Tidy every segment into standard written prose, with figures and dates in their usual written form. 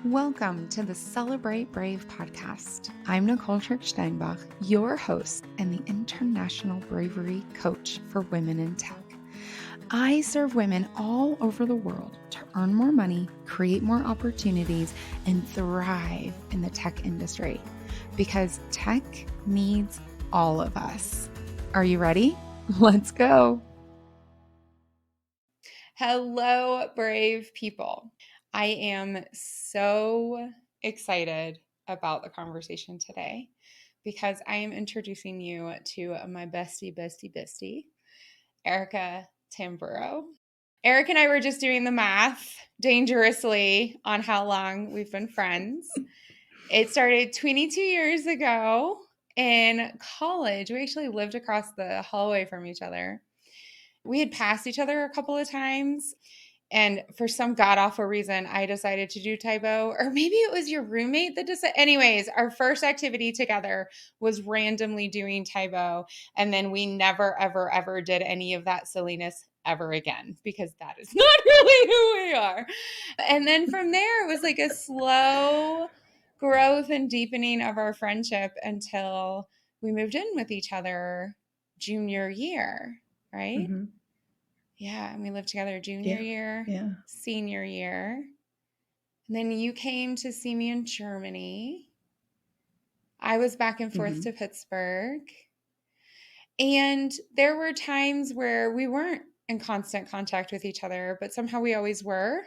Welcome to the Celebrate Brave podcast. I'm Nicole Steinbach, your host and the International Bravery Coach for Women in Tech. I serve women all over the world to earn more money, create more opportunities, and thrive in the tech industry because tech needs all of us. Are you ready? Let's go. Hello, brave people. I am so excited about the conversation today because I am introducing you to my bestie, Erica Tamburo. Eric and I were just doing the math dangerously on how long we've been friends. It started 22 years ago in college. We actually lived across the hallway from each other. We had passed each other a couple of times. And for some god-awful reason, I decided to do Tybo, or maybe it was your roommate that decided. Anyways, our first activity together was randomly doing Tybo. And then we never, ever, ever did any of that silliness ever again, because that is not really who we are. And then from there, it was like a slow growth and deepening of our friendship until we moved in with each other junior year, right? Mm-hmm. Yeah, and we lived together junior year, senior year. And then you came to see me in Germany. I was back and forth to Pittsburgh. And there were times where we weren't in constant contact with each other, but somehow we always were,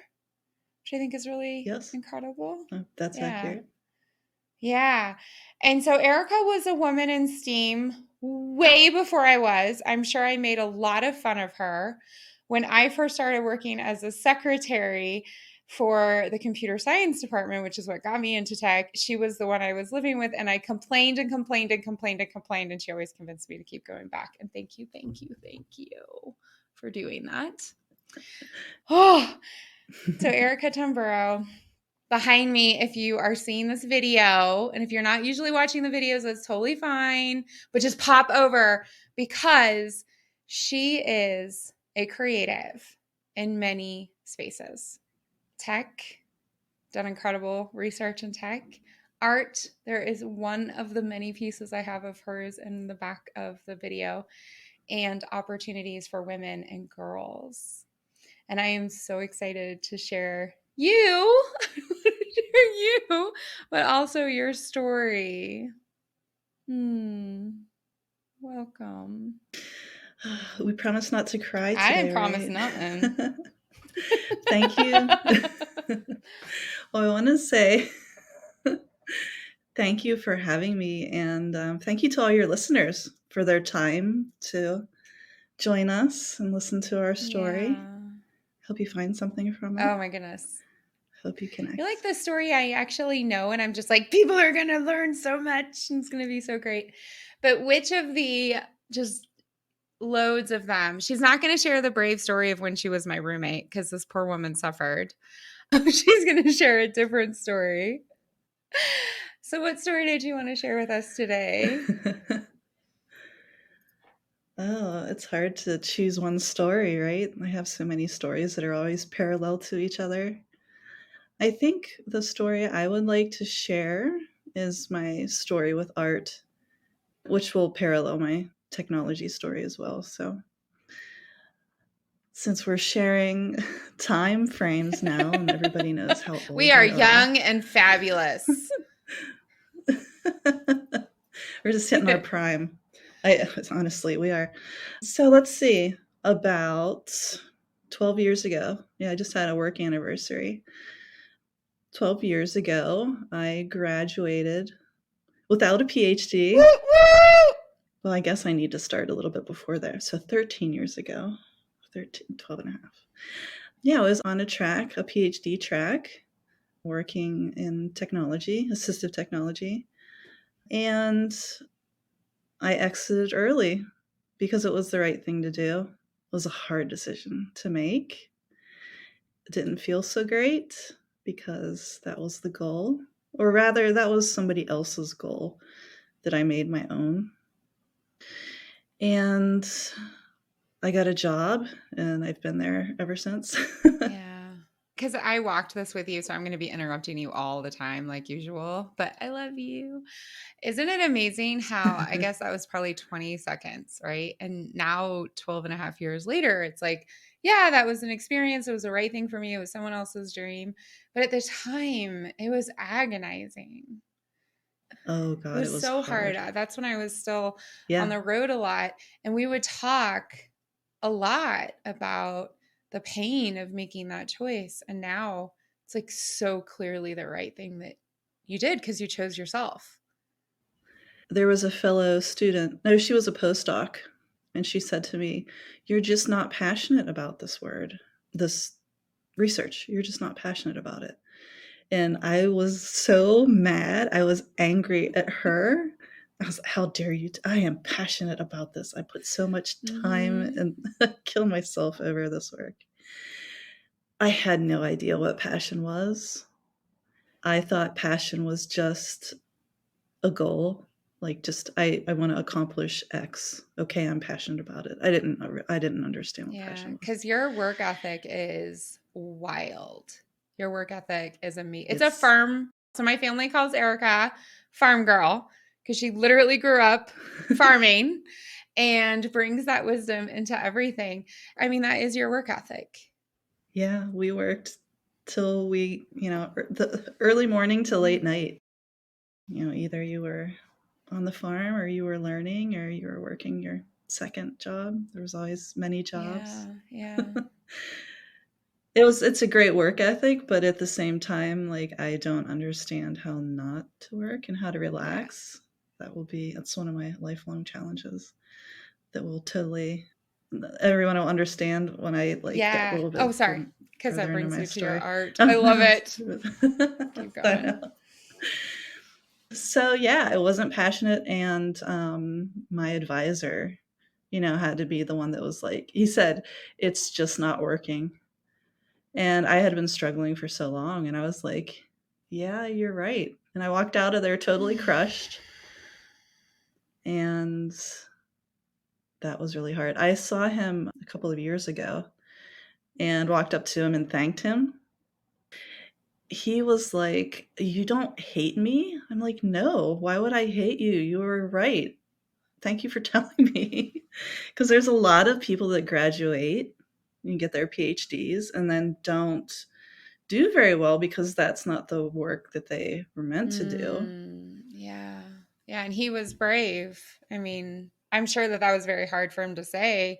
which I think is really incredible. That's accurate. Yeah. And so Erica was a woman in STEAM way before I was. I'm sure I made a lot of fun of her. When I first started working as a secretary for the computer science department, which is what got me into tech, she was the one I was living with. And I complained and complained and complained and complained. And she always convinced me to keep going back. And thank you for doing that. Oh, so Erica Tamburo. Behind me, if you are seeing this video, and if you're not usually watching the videos, that's totally fine, but just pop over because she is a creative in many spaces. Tech, done incredible research in tech. Art, there is one of the many pieces I have of hers in the back of the video, and opportunities for women and girls. And I am so excited to share you, but also your story. Welcome. We promise not to cry today, I didn't promise right? nothing. Thank you. Well, I want to say thank you for having me, and thank you to all your listeners for their time to join us and listen to our story. Yeah. Hope you find something from it. Oh my goodness. Hope you connect. You're like the story I actually know, and I'm just like, people are going to learn so much, and it's going to be so great. But which of the just loads of them? She's not going to share the brave story of when she was my roommate because this poor woman suffered. She's going to share a different story. So what story did you want to share with us today? Oh, it's hard to choose one story, right? I have so many stories that are always parallel to each other. I think the story I would like to share is my story with art, which will parallel my technology story as well. So, since we're sharing time frames now and everybody knows how old we are young and fabulous. We're just hitting our prime. Honestly, we are. So let's see. About 12 years ago, I just had a work anniversary. 12 years ago, I graduated without a PhD. Well, I guess I need to start a little bit before there. So 13 years ago, 12 and a half. Yeah, I was on a PhD track, working in technology, assistive technology. And I exited early because it was the right thing to do. It was a hard decision to make. It didn't feel so great because that was the goal. Or rather, that was somebody else's goal that I made my own. And I got a job, and I've been there ever since. Yeah. because I walked this with you, so I'm going to be interrupting you all the time, like usual, but I love you. Isn't it amazing how I guess that was probably 20 seconds, right? And now, 12 and a half years later, it's like, yeah, that was an experience. It was the right thing for me. It was someone else's dream. But at the time, it was agonizing. Oh It God, it was was so hard. hard. That's when I was still on Yeah. the road a lot. And we would talk a lot about the pain of making that choice. And now it's like so clearly the right thing that you did because you chose yourself. There was a fellow student, no, she was a postdoc, and she said to me, "You're just not passionate about this word, this research. You're just not passionate about it." And I was so mad. I was angry at her. I was, "How dare you? I am passionate about this. I put so much time Mm-hmm. and kill myself over this work." I had no idea what passion was. I thought passion was just a goal, like just I want to accomplish X. Okay, I'm passionate about it. I didn't understand what Yeah, passion was. because your work ethic is wild. Your work ethic is amazing. It's a It's farm. So my family calls Erica farm girl because she literally grew up farming and brings that wisdom into everything. I mean, that is your work ethic. yeah, we worked till the early morning to late night. Either you were on the farm or you were learning or you were working your second job. There was always many jobs. Yeah, yeah, It's a great work ethic, but at the same time, like I don't understand how not to work and how to yeah, relax. That's one of my lifelong challenges that will totally everyone will understand when I like get a yeah. little Oh, bit sorry. Because that further into brings my you to your story. art. I love I it. Keep going. know. So yeah, I wasn't passionate, and my advisor, had to be the one that was like, he said, "It's just not working." And I had been struggling for so long, and I was like, "Yeah, you're right." And I walked out of there totally crushed, and that was really hard. I saw him a couple of years ago and walked up to him and thanked him. He was like, "You don't hate me?" I'm like, "No, why would I hate you? You were right. Thank you for telling me." Because there's a lot of people that graduate and get their PhDs and then don't do very well because that's not the work that they were meant to do. Yeah. Yeah. And he was brave. I mean, I'm sure that that was very hard for him to say.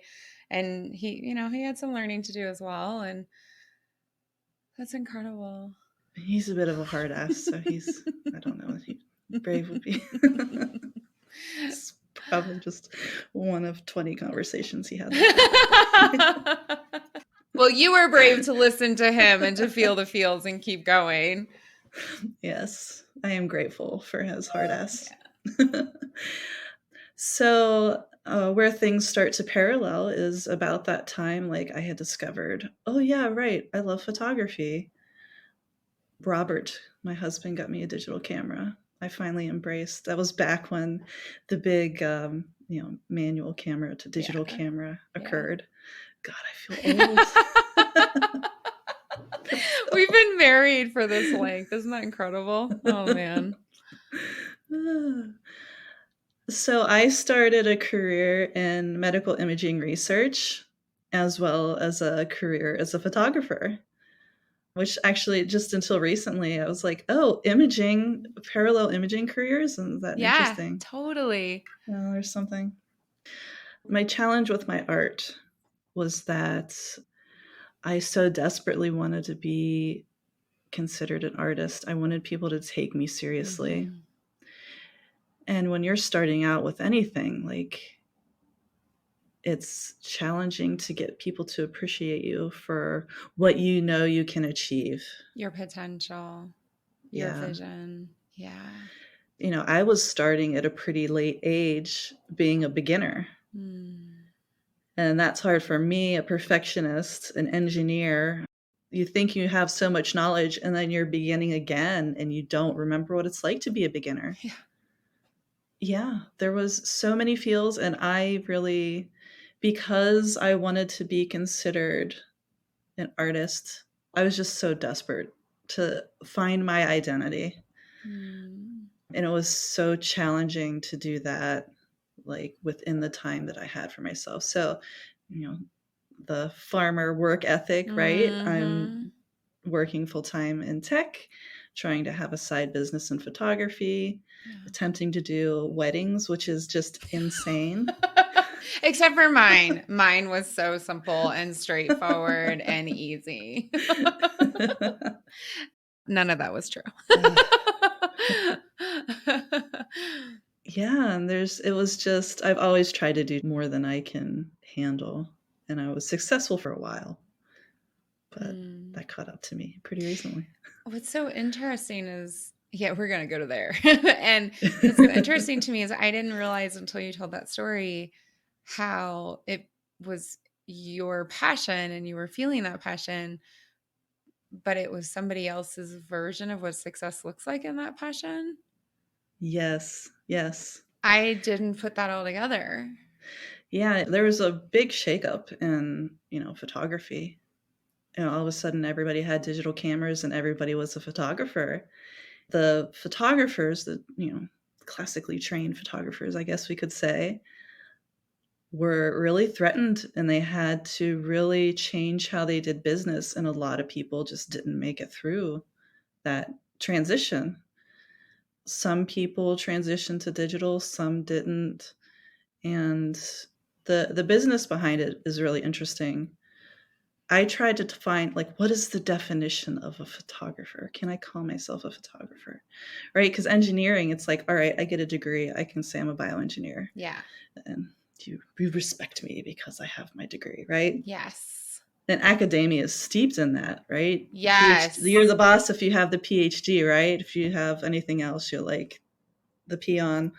And he had some learning to do as well. And that's incredible. He's a bit of a hard ass, so I don't know, brave would be it's probably just one of 20 conversations he had that day. Well, you were brave to listen to him and to feel the feels and keep going. Yes, I am grateful for his hard ass. Yeah. So, where things start to parallel is about that time, like I had discovered, oh, yeah, right, I love photography. Robert, my husband, got me a digital camera. I finally embraced. That was back when the big, manual camera to digital Yeah. camera Yeah. occurred. God, I feel old. We've been married for this length. Isn't that incredible? Oh, man. So I started a career in medical imaging research as well as a career as a photographer, which actually just until recently I was like, oh, imaging, parallel imaging careers, and that Yeah, interesting. totally. Well, there's something. My challenge with my art was that I so desperately wanted to be considered an artist. I wanted people to take me seriously. Hmm. And when you're starting out with anything, like it's challenging to get people to appreciate you for what you can achieve. Your potential, your Yeah. vision. Yeah. I was starting at a pretty late age being a beginner. Mm. And that's hard for me, a perfectionist, an engineer. You think you have so much knowledge and then you're beginning again and you don't remember what it's like to be a beginner. Yeah. Yeah, there was so many feels, and I really, because I wanted to be considered an artist, I was just so desperate to find my identity. Mm. And it was so challenging to do that, like within the time that I had for myself. So, you know, the farmer work ethic, right? I'm Mm-hmm. working full time in tech, trying to have a side business in photography, Yeah. attempting to do weddings, which is just insane. Except for mine. Mine was so simple and straightforward and easy. None of that was true. Yeah, and it was just, I've always tried to do more than I can handle. And I was successful for a while, but Hmm. that caught up to me pretty recently. What's so interesting is, yeah, we're going to go to there. And what's so interesting to me is I didn't realize until you told that story how it was your passion and you were feeling that passion, but it was somebody else's version of what success looks like in that passion. Yes, yes. I didn't put that all together. Yeah, there was a big shakeup in, photography. All of a sudden everybody had digital cameras and everybody was a photographer. The photographers that, classically trained photographers, I guess we could say, were really threatened and they had to really change how they did business. And a lot of people just didn't make it through that transition. Some people transitioned to digital, some didn't. And the business behind it is really interesting. I tried to find, like, what is the definition of a photographer? Can I call myself a photographer? Right? Because engineering, it's like, all right, I get a degree. I can say I'm a bioengineer. Yeah. And you respect me because I have my degree, right? Yes. And academia is steeped in that, right? PhD, you're Yes. the boss if you have the PhD, right? If you have anything else, you're like the peon.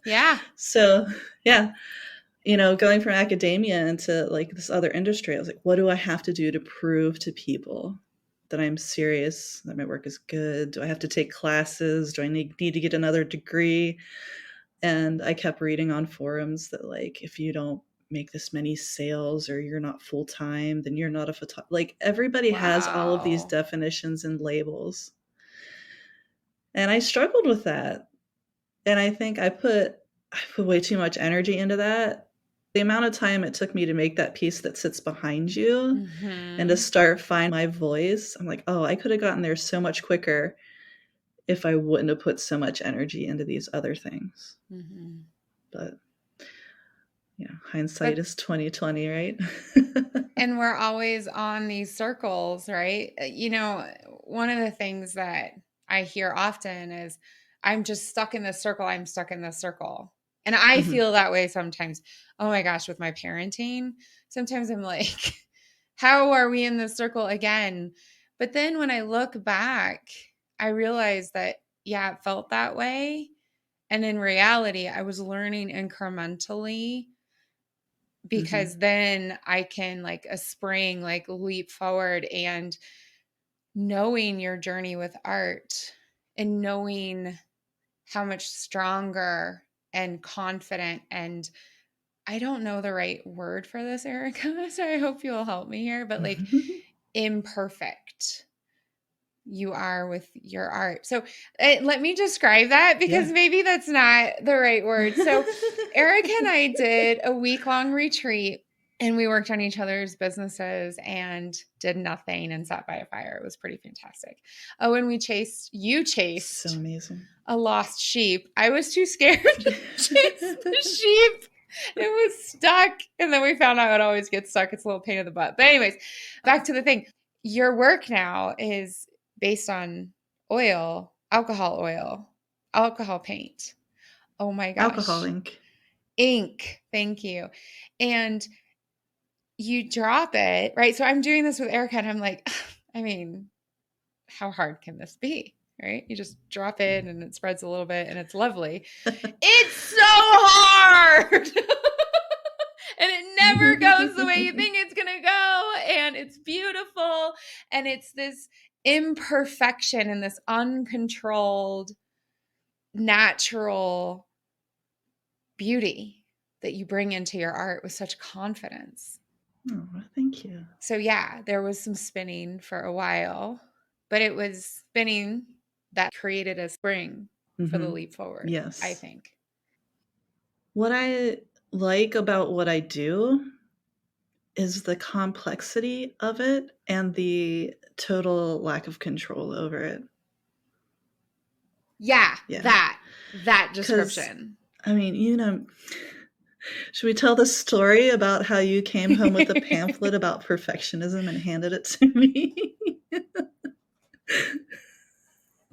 Yeah. So, yeah, going from academia into like this other industry, I was like, what do I have to do to prove to people that I'm serious, that my work is good? Do I have to take classes? Do I need to get another degree? And I kept reading on forums that, like, if you don't make this many sales or you're not full time, then you're not a photographer. Like, everybody has all of these Wow. definitions and labels. And I struggled with that. And I think I put way too much energy into that. The amount of time it took me to make that piece that sits behind you and to Mm-hmm. start find my voice, I'm like, oh, I could have gotten there so much quicker if I wouldn't have put so much energy into these other things. Mm-hmm. But yeah, hindsight But is 2020, right? and we're always on these circles, right? One of the things that I hear often is I'm just stuck in this circle. I'm stuck in this circle. And I Mhm. feel that way sometimes. Oh my gosh, with my parenting, sometimes I'm like, how are we in this circle again? But then when I look back, I realize that, yeah, it felt that way. And in reality, I was learning incrementally Mhm. because then I can like a spring, like leap forward and knowing your journey with art and knowing how much stronger and confident and I don't know the right word for this, Erica, so I hope you'll help me here, but like imperfect you are with your art. So let me describe that because Yeah. maybe that's not the right word. So Erica and I did a week long retreat and we worked on each other's businesses and did nothing and sat by a fire. It was pretty fantastic. Oh, and you So chased amazing. a lost sheep. I was too scared to chase the sheep. It was stuck. And then we found out it always gets stuck. It's a little pain in the butt. But, anyways, back to the thing. Your work now is based on alcohol paint. Oh my Alcohol gosh. ink. Ink. Thank you. And you drop it, right? So I'm doing this with Erica and I'm like, I mean, how hard can this be? Right? You just drop it and it spreads a little bit and it's lovely. It's so hard. And it never goes the way you think it's going to go. And it's beautiful. And it's this imperfection and this uncontrolled, natural beauty that you bring into your art with such confidence. Oh, thank you. So yeah, there was some spinning for a while, but it was spinning that created a spring for the Mm-hmm. leap forward, I Yes. think. What I like about what I do is the complexity of it and the total lack of control over it. Yeah, Yeah. that Because, description. I mean, should we tell the story about how you came home with a pamphlet about perfectionism and handed it to me?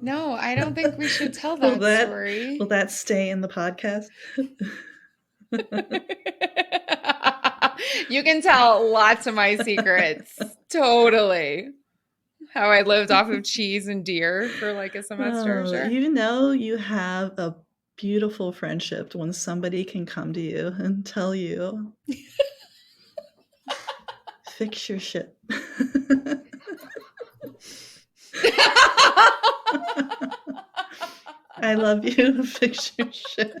No, I don't think we should tell will that that will story. that stay in the podcast? You can tell lots of my secrets. Totally. How I lived off of cheese and deer for like a semester, Oh, sure. you have a beautiful friendship when somebody can come to you and tell you, fix your shit. I love you, fix your shit.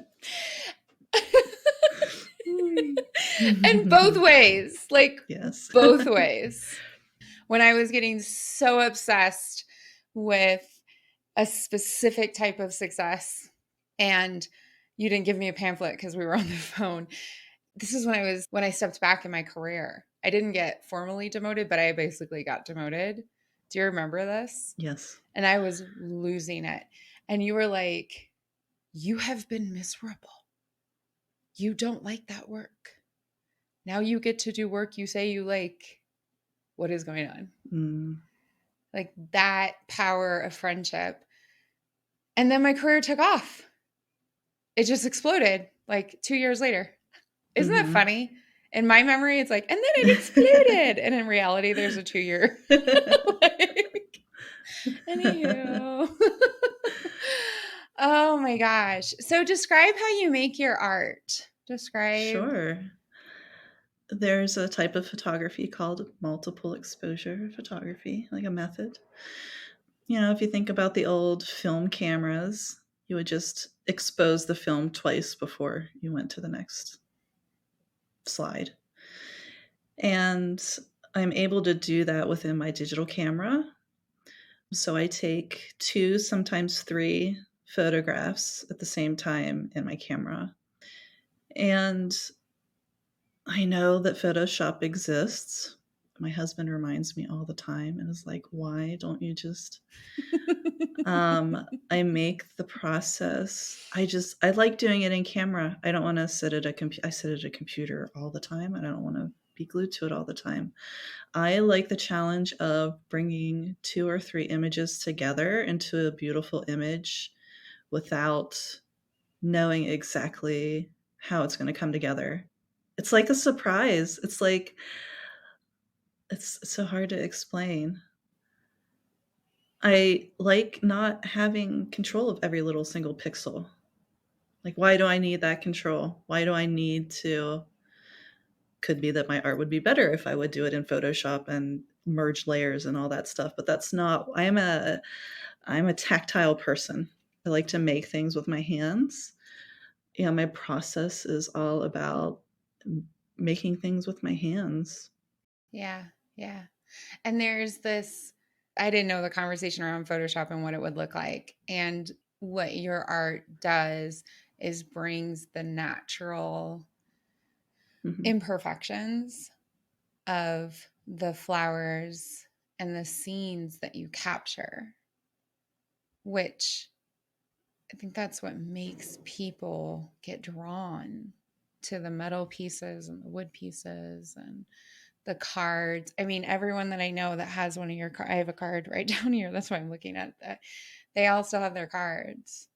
And both ways, like Yes. both ways. When I was getting so obsessed with a specific type of success and you didn't give me a pamphlet because we were on the phone. This is when I stepped back in my career. I didn't get formally demoted, but I basically got demoted. Do you remember this? Yes. And I was losing it. And you were like, "You have been miserable. You don't like that work. Now you get to do work you say you like. What is going on?" Mm. Like that power of friendship. And then my career took off. It just exploded like 2 years later. Isn't that Mm-hmm. funny? In my memory, it's like, and then it exploded. And in reality, there's a 2 year. Like, anywho. Oh my gosh. So describe how you make your art. Describe. Sure. There's a type of photography called multiple exposure photography, like a method. If you think about the old film cameras, you would just expose the film twice before you went to the next slide. And I'm able to do that within my digital camera. So I take two, sometimes three photographs at the same time in my camera. And I know that Photoshop exists. My husband reminds me all the time and is like, why don't you just I make the process. I like doing it in camera. I don't want to sit at a computer. I sit at a computer all the time. I don't want to be glued to it all the time. I like the challenge of bringing two or three images together into a beautiful image without knowing exactly how it's going to come together. It's like a surprise. It's so hard to explain. I like not having control of every little single pixel. Like, why do I need that control? Why do I need to? Could be that my art would be better if I would do it in Photoshop and merge layers and all that stuff, but that's not. I'm a tactile person. I like to make things with my hands. Yeah, my process is all about making things with my hands. Yeah. Yeah. And there's this, I didn't know the conversation around Photoshop and what it would look like. And what your art does is brings the natural Mm-hmm. imperfections of the flowers and the scenes that you capture, which I think that's what makes people get drawn to the metal pieces and the wood pieces and the cards. I mean, everyone that I know that has one of your cards, I have a card right down here. That's why I'm looking at that. They all still have their cards.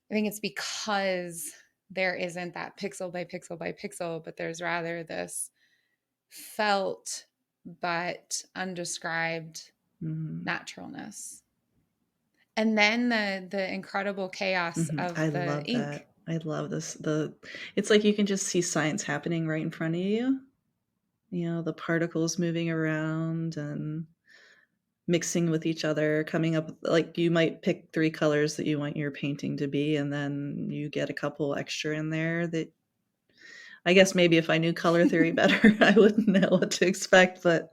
I think it's because there isn't that pixel by pixel by pixel, but there's rather this felt but undescribed Mm-hmm. naturalness. And then the incredible chaos Mm-hmm. of I the love ink. that. I love this. It's like you can just see science happening right in front of you. The particles moving around and mixing with each other, coming up like you might pick three colors that you want your painting to be, and then you get a couple extra in there that I guess maybe if I knew color theory better, I wouldn't know what to expect. But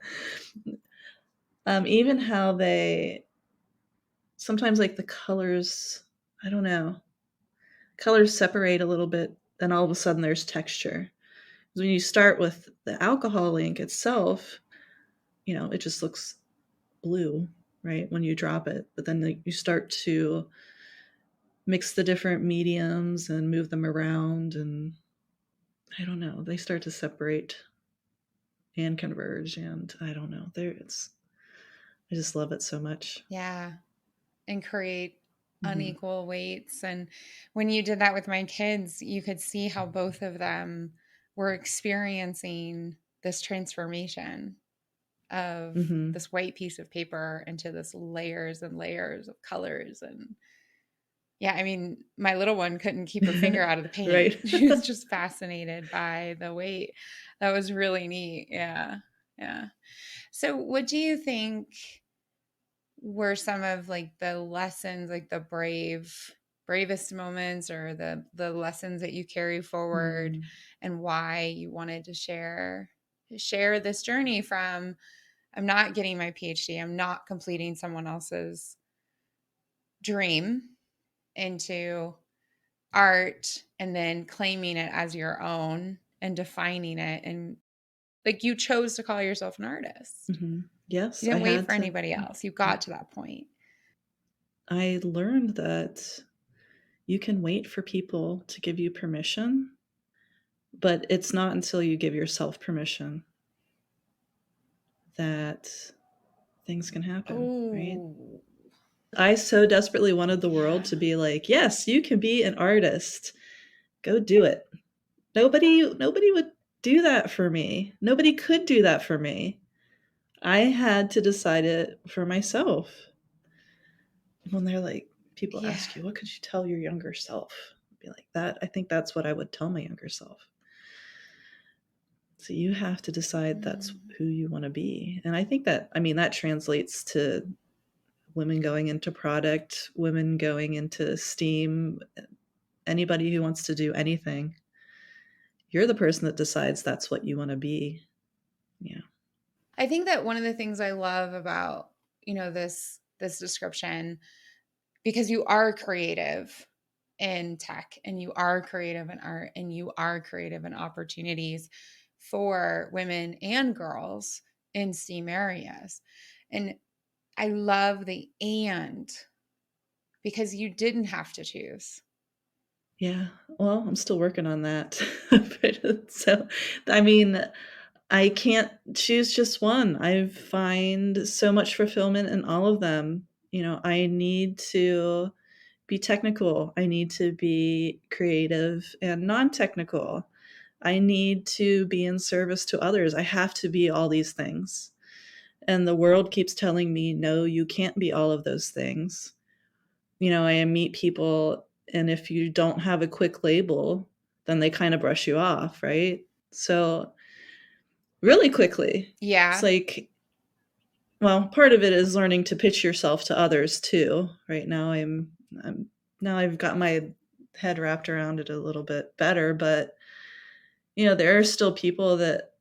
even how they sometimes like the colors, I don't know, colors separate a little bit, then all of a sudden there's texture. When you start with the alcohol ink itself, it just looks blue, right, when you drop it. But then you start to mix the different mediums and move them around, and I don't know, they start to separate and converge, and I don't know. I just love it so much. Yeah. And create Mm-hmm. unequal weights. And when you did that with my kids, you could see how both of them were experiencing this transformation of Mm-hmm. this white piece of paper into this layers and layers of colors. And yeah, I mean, my little one couldn't keep her finger out of the paint. Right. She was just fascinated by the weight. That was really neat. Yeah. Yeah. So, what do you think were some of like the lessons, like the bravest moments, or the lessons that you carry forward, Mm. and why you wanted to share this journey from I'm not getting my PhD, I'm not completing someone else's dream, into art, and then claiming it as your own and defining it, and like you chose to call yourself an artist. Mm-hmm. You Yes, I didn't wait had for to. anybody else. You got to that point. I learned that you can wait for people to give you permission, but it's not until you give yourself permission that things can happen, right? Oh, I so desperately wanted the world yeah. to be like, yes, you can be an artist. Go do it. Nobody would do that for me. Nobody could do that for me. I had to decide it for myself. When they're like, people Yeah. ask you, what could you tell your younger self? I'd be like, that. I think that's what I would tell my younger self. So you have to decide that's Mm. who you want to be. And I think that, I mean, that translates to women going into product, women going into STEAM, anybody who wants to do anything. You're the person that decides that's what you want to be. Yeah. I think that one of the things I love about, this description, because you are creative in tech, and you are creative in art, and you are creative in opportunities for women and girls in STEAM areas. And I love the and, because you didn't have to choose. Yeah. Well, I'm still working on that. But, so, I mean, I can't choose just one. I find so much fulfillment in all of them. I need to be technical. I need to be creative and non technical. I need to be in service to others. I have to be all these things. And the world keeps telling me, no, you can't be all of those things. I meet people, and if you don't have a quick label, then they kind of brush you off, right? So, really quickly, it's Yeah. like, well, part of it is learning to pitch yourself to others too. Right now, I'm now I've got my head wrapped around it a little bit better, but there are still people that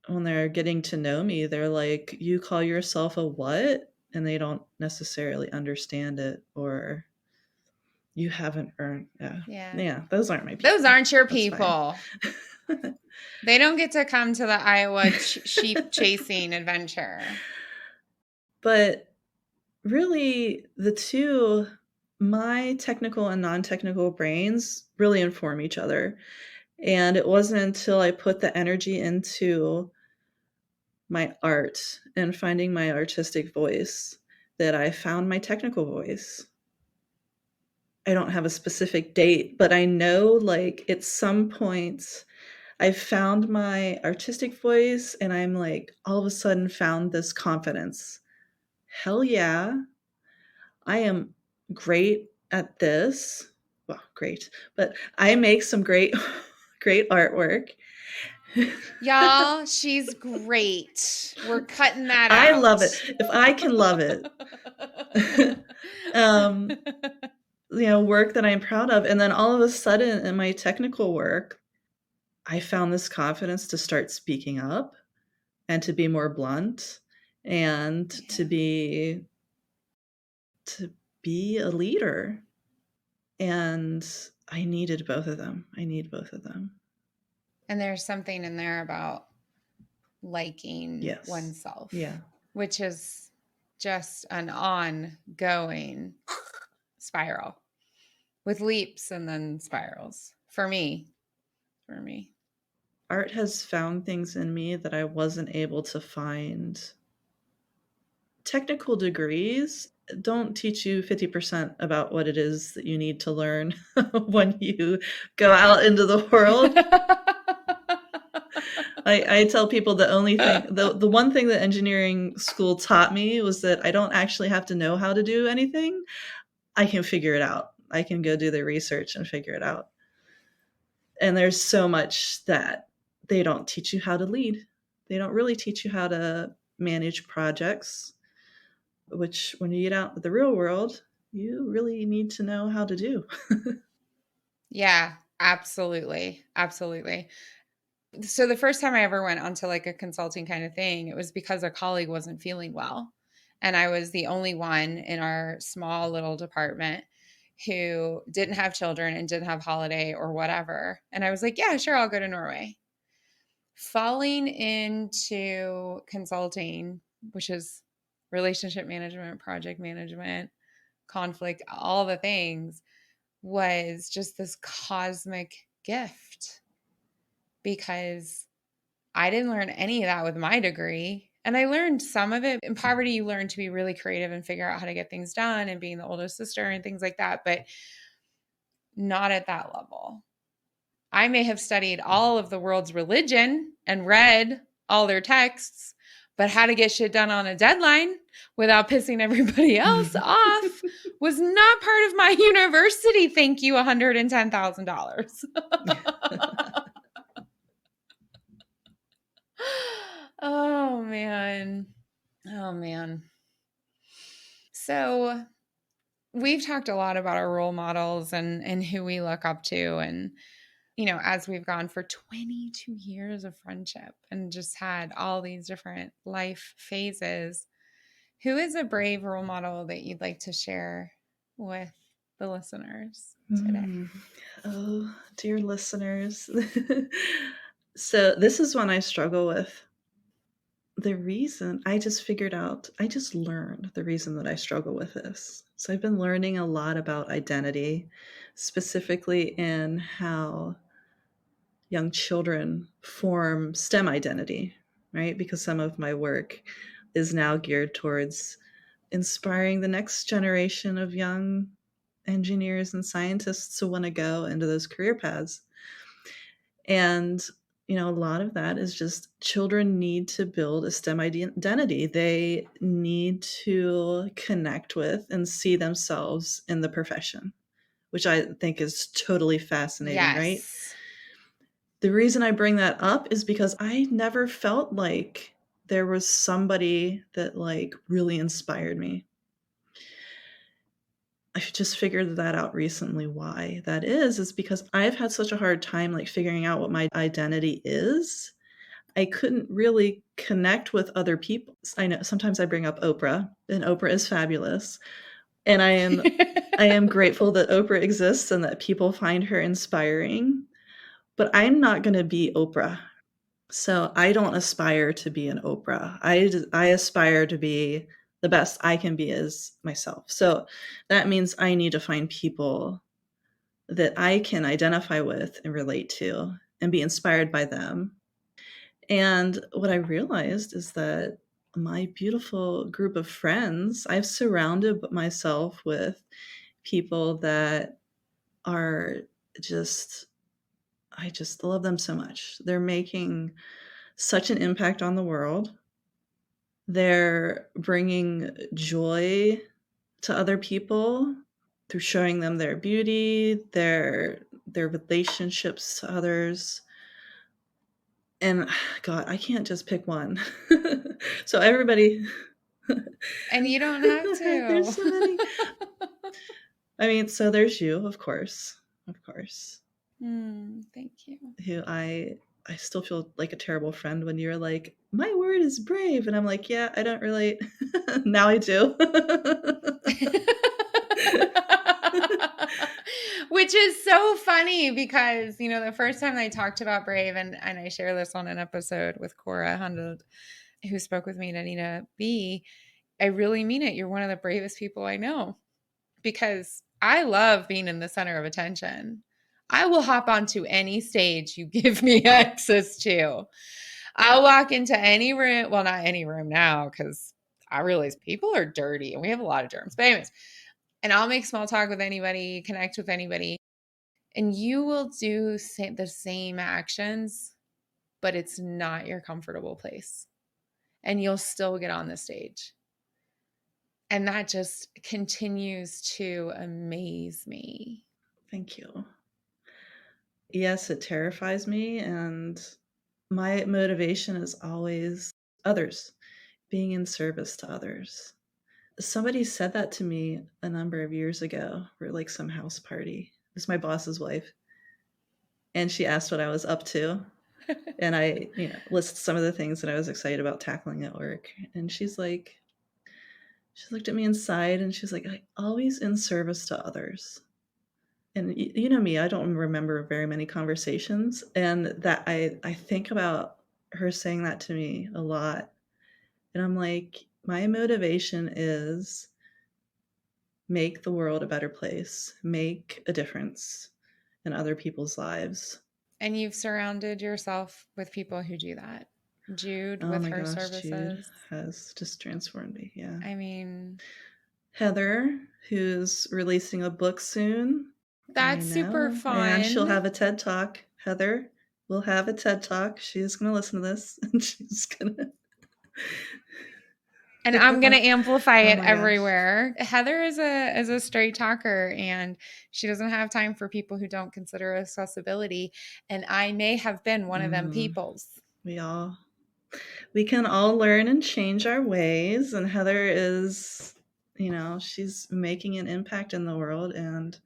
when they're getting to know me, they're like, "You call yourself a what?" And they don't necessarily understand it, or you haven't earned. Yeah, Yeah. yeah, those aren't my Those people. aren't your That's fine. people. They don't get to come to the Iowa sheep chasing adventure. But really, my technical and non-technical brains really inform each other. And it wasn't until I put the energy into my art and finding my artistic voice that I found my technical voice. I don't have a specific date, but I know like at some point I found my artistic voice and I'm like all of a sudden found this confidence. Hell yeah, I am great at this. Well, great, but I make some great great artwork. Y'all, she's great. We're cutting that I love it. out. If I can love it, um, work that I'm proud of, and then all of a sudden in my technical work, I found this confidence to start speaking up and to be more blunt and Yeah. to be a leader. And I needed both of them. I need both of them. And there's something in there about liking Yes. oneself, Yeah. which is just an ongoing spiral with leaps and then spirals for me. For me. Art has found things in me that I wasn't able to find. Technical degrees don't teach you 50% about what it is that you need to learn when you go out into the world. I tell people the one thing that engineering school taught me was that I don't actually have to know how to do anything. I can figure it out. I can go do the research and figure it out. And there's so much that they don't teach you how to lead. They don't really teach you how to manage projects, which when you get out in the real world, you really need to know how to do. Yeah, absolutely. Absolutely. So the first time I ever went onto like a consulting kind of thing, it was because a colleague wasn't feeling well. And I was the only one in our small little department who didn't have children and didn't have holiday or whatever. And I was like, yeah, sure, I'll go to Norway. Falling into consulting, which is relationship management, project management, conflict, all the things, was just this cosmic gift because I didn't learn any of that with my degree. And I learned some of it. In poverty, you learn to be really creative and figure out how to get things done and being the oldest sister and things like that, but not at that level. I may have studied all of the world's religion and read all their texts, but how to get shit done on a deadline without pissing everybody else off was not part of my university. Thank you, $110,000. Oh, man. Oh, man. So we've talked a lot about our role models and who we look up to. And, as we've gone for 22 years of friendship and just had all these different life phases, who is a brave role model that you'd like to share with the listeners today? Oh, dear listeners. So, this is one I struggle with. The reason I just figured out, I just learned the reason that I struggle with this. So, I've been learning a lot about identity, specifically in how young children form STEM identity, right? Because some of my work is now geared towards inspiring the next generation of young engineers and scientists to want to go into those career paths. And a lot of that is just children need to build a STEM identity. They need to connect with and see themselves in the profession, which I think is totally fascinating, right? Yes. The reason I bring that up is because I never felt like there was somebody that like really inspired me. I just figured that out recently. Why that is because I've had such a hard time like figuring out what my identity is. I couldn't really connect with other people. I know sometimes I bring up Oprah, and Oprah is fabulous. And I am grateful that Oprah exists and that people find her inspiring, but I'm not going to be Oprah. So I don't aspire to be an Oprah. I aspire to be the best I can be as myself. So that means I need to find people that I can identify with and relate to and be inspired by them. And what I realized is that my beautiful group of friends, I've surrounded myself with people that are just, I just love them so much. They're making such an impact on the world. They're bringing joy to other people through showing them their beauty, their relationships to others. And God, I can't just pick one. So everybody And you don't have there's to. so many. I mean, so there's you, of course. Of course. Thank you. who I still feel like a terrible friend when you're like, my word is brave. And I'm like, yeah, I don't relate. Now I do. Which is so funny because, the first time I talked about Brave, and I share this on an episode with Cora Hundred, who spoke with me at Anita B, I really mean it. You're one of the bravest people I know because I love being in the center of attention. I will hop onto any stage you give me access to. I'll walk into any room. Well, not any room now because I realize people are dirty and we have a lot of germs. But, anyways, and I'll make small talk with anybody, connect with anybody, and you will do the same actions, but it's not your comfortable place. And you'll still get on the stage. And that just continues to amaze me. Thank you. Yes, it terrifies me. And my motivation is always others, being in service to others. Somebody said that to me a number of years ago for like some house party. It was my boss's wife. And she asked what I was up to. And I, listed some of the things that I was excited about tackling at work. And she looked at me inside and she's like, always in service to others. And you know me, I don't remember very many conversations. And that I think about her saying that to me a lot. And I'm like, my motivation is make the world a better place, make a difference in other people's lives. And you've surrounded yourself with people who do that. Jude Oh with my her gosh, Jude services. has just transformed me. Yeah. I mean, Heather, who's releasing a book soon. I that's super know. And she'll fun. have a TED Talk. Heather will have a TED Talk. She's going to listen to this and she's going And I'm going to to. amplify Oh it my gosh. everywhere. Heather is a straight talker and she doesn't have time for people who don't consider accessibility. And I may have been one of them Mm-hmm. peoples. We all we can all learn and change our ways. And Heather is, she's making an impact in the world, and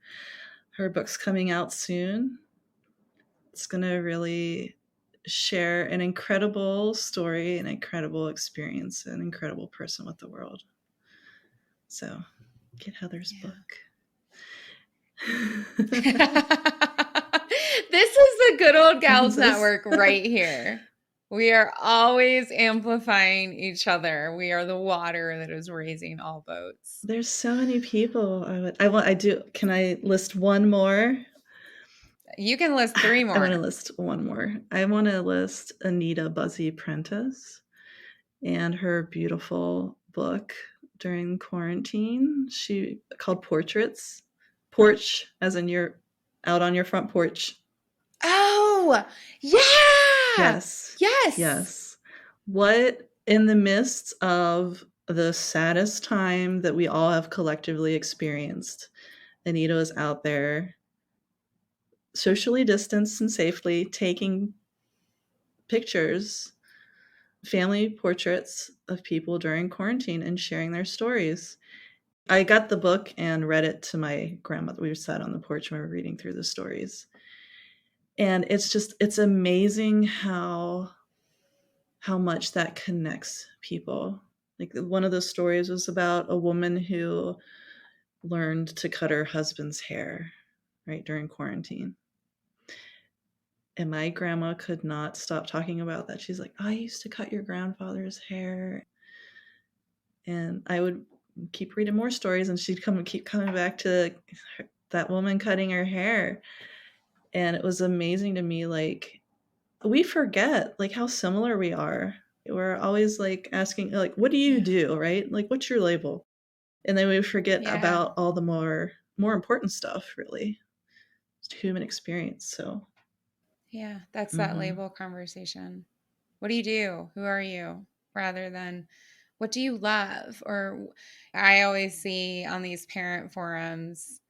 her book's coming out soon. It's going to really share an incredible story, an incredible experience, an incredible person with the world. So get Heather's book. Yeah. This is the Good Old Gals this Network right here. We are always amplifying each other. We are the water that is raising all boats. There's so many people I do. Can I list one more? You can list three I want to more. list one more. I want to list Anita Buzzy Prentice and her beautiful book during quarantine. She called Portraits. Porch, as in you're out on your front porch. Oh, yeah. Yes. Yes. Yes. What in the midst of the saddest time that we all have collectively experienced, Anita is out there socially distanced and safely taking pictures, family portraits of people during quarantine and sharing their stories. I got the book and read it to my grandmother. We sat on the porch and we were reading through the stories. And it's amazing how much that connects people. Like one of the stories was about a woman who learned to cut her husband's hair right during quarantine. And my grandma could not stop talking about that. She's like, I used to cut your grandfather's hair. And I would keep reading more stories and she'd keep coming back to that woman cutting her hair. And it was amazing to me, like, we forget like how similar we are. We're always like asking like, what do you Yeah. do, right? Like, what's your label? And then we forget Yeah. about all the more important stuff, really. It's human experience. So Yeah. That's that mm-hmm. label conversation. What do you do? Who are you? Rather than what do you love? Or I always see on these parent forums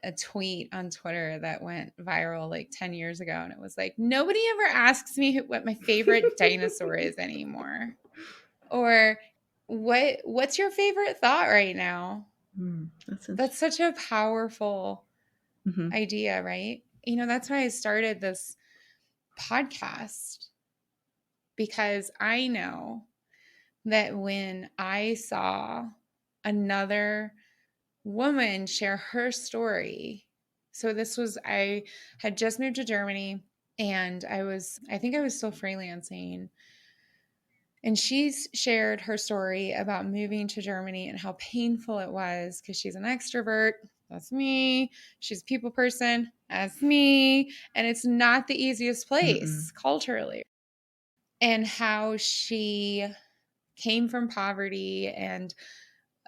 a tweet on Twitter that went viral like 10 years ago. And it was like, nobody ever asks me what my favorite dinosaur is anymore. Or what's your favorite thought right now? That's That's interesting. such a powerful Mm-hmm. idea, right? That's why I started this podcast, because I know that when I saw another woman share her story, so I had just moved to Germany, and I think I was still freelancing. And she's shared her story about moving to Germany and how painful it was, because she's an extrovert. That's me. She's a people person. That's me. And it's not the easiest Mm-mm. place culturally. And how she came from poverty and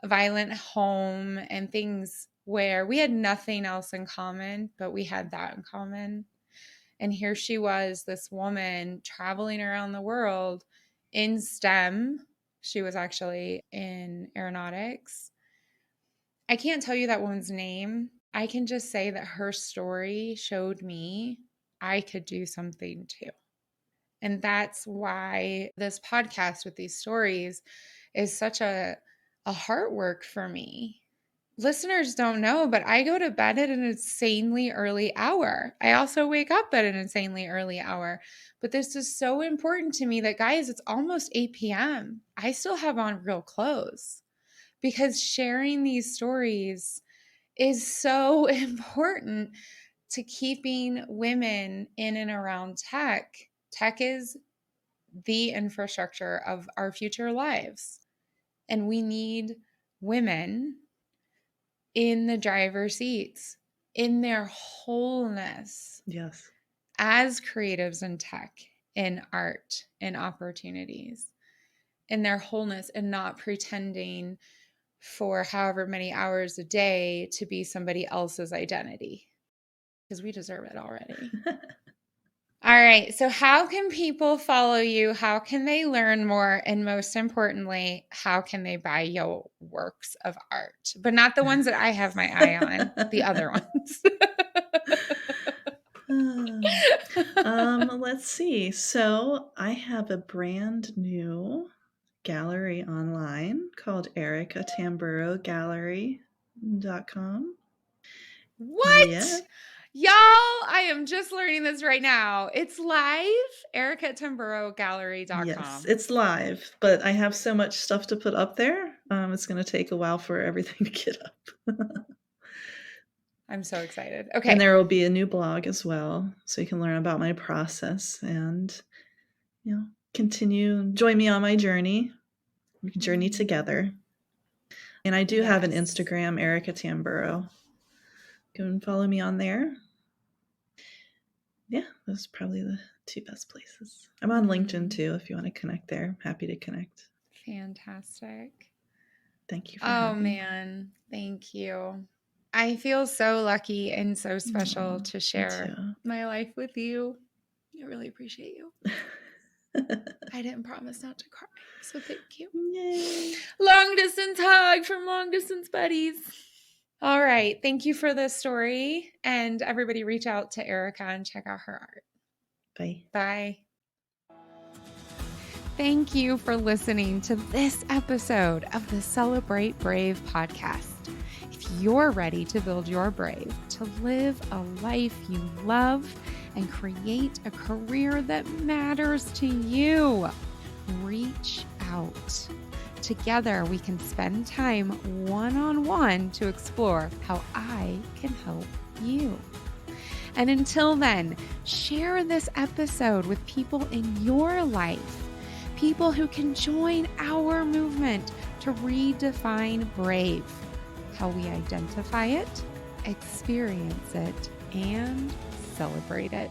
a violent home and things where we had nothing else in common, but we had that in common. And here she was, this woman traveling around the world in STEM. She was actually in aeronautics. I can't tell you that woman's name. I can just say that her story showed me I could do something too. And that's why this podcast with these stories is such a heart work for me. Listeners don't know, but I go to bed at an insanely early hour. I also wake up at an insanely early hour. But this is so important to me that, guys, it's almost 8 p.m. I still have on real clothes, because sharing these stories is so important to keeping women in and around tech. Tech is the infrastructure of our future lives. And we need women in the driver's seats, in their wholeness, Yes. as creatives in tech, in art, in opportunities, in their wholeness, and not pretending for however many hours a day to be somebody else's identity, because we deserve it already. All right. So, how can people follow you? How can they learn more? And most importantly, how can they buy your works of art? But not the ones that I have my eye on, the other ones. Let's see. So I have a brand new gallery online called ericatamburogallery.com. What? Yeah. Y'all, I am just learning this right now. It's live. Erica at Yes, tamborogallery.com. it's live, but I have so much stuff to put up there. It's going to take a while for everything to get up. I'm so excited. And Okay. there will be a new blog as well, so you can learn about my process and, join me on my journey. We can journey together. And I do have an Yes. Instagram, Erica Tamburo. Go and follow me on there. Yeah, those are probably the two best places. I'm on LinkedIn too if you want to connect there. I'm happy to connect. Fantastic. Thank you for Oh, having me. man. Thank you. I feel so lucky and so special Aw, to me share too. my life with you. I really appreciate you. I didn't promise not to cry, so thank you. Yay. Long distance hug from long distance buddies. All right. Thank you for this story. And everybody reach out to Erica and check out her art. Bye. Bye. Thank you for listening to this episode of the Celebrate Brave podcast. If you're ready to build your brave, to live a life you love, and create a career that matters to you, reach out. Together, we can spend time one-on-one to explore how I can help you. And until then, share this episode with people in your life, people who can join our movement to redefine brave, how we identify it, experience it, and celebrate it.